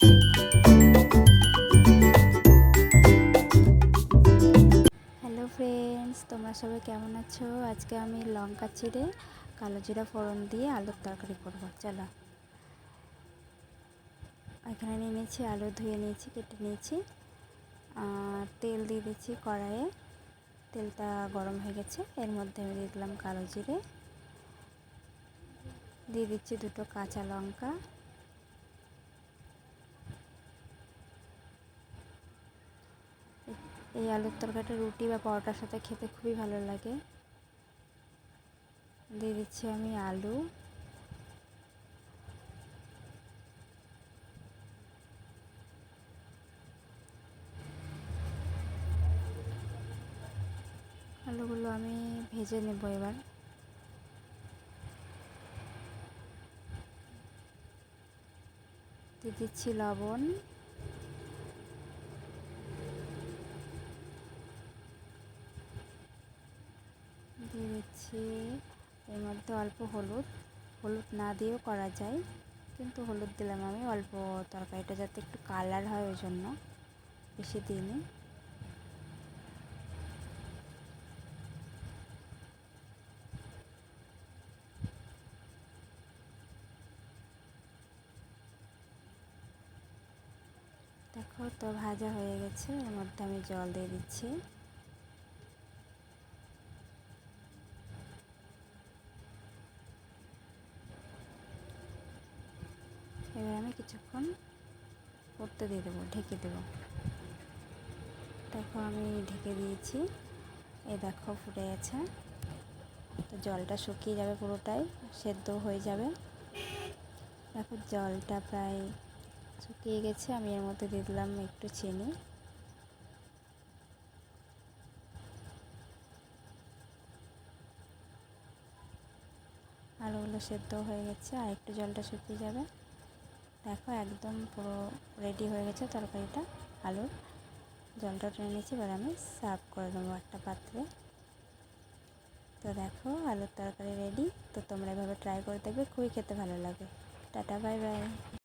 Hello friends, তোমরা সবাই কেমন আছো? আজকে আমি লঙ্কা চিড়ে কালো জিরা ফোড়ন দিয়ে আলুর তরকারি করব। চলো, এখানে নিয়ে নিয়েছি আলু, ধুয়ে নিয়েছি, কেটে নিয়েছি। তেল দিয়ে দিচ্ছি কড়াইয়ে। তেলটা গরম হয়ে গেছে, এর মধ্যে আমি দিয়ে দিলাম কালো জিরে, দিয়ে দিচ্ছি দুটো কাঁচা লঙ্কা, এই আলুর তরকারিটা রুটি বা পরোটার সাথে খেতে খুবই ভালো লাগে। দিয়ে দিচ্ছি আমি আলু, আলুগুলো আমি ভেজে নেব। এবার দিয়ে দিচ্ছি লবণ, দিয়ে দিচ্ছি এর মধ্যে অল্প হলুদ। হলুদ না দিয়েও করা যায়, কিন্তু হলুদ দিলাম আমি অল্প, তরকারিটা যাতে একটু কালার হয় ওই জন্য, বেশি দিইনি। দেখো তো ভাজা হয়ে গেছে, এর মধ্যে আমি জল দিয়ে দিচ্ছি। এবার আমি কিছুক্ষণ করতে দিয়ে দেবো, ঢেকে দেবো। দেখো আমি ঢেকে দিয়েছি, এই দেখো ফুটে গেছে। তো জলটা শুকিয়ে যাবে, পুরোটাই সেদ্ধ হয়ে যাবে। দেখো জলটা প্রায় শুকিয়ে গেছে, আমি এর মধ্যে দিয়ে দিলাম একটু চিনি। আলুগুলো সেদ্ধ হয়ে গেছে, আর একটু জলটা শুকিয়ে যাবে। দেখো একদম পুরো রেডি হয়ে গেছে তরকারিটা। আলুর জলটা টেনে নিয়েছি, এবার আমি সার্ভ করে নেবো একটা পাত্রে। তো দেখো আলুর তরকারি রেডি। তো তোমরা এভাবে ট্রাই করে দেখবে, খুবই খেতে ভালো লাগে। Tata, bye bye.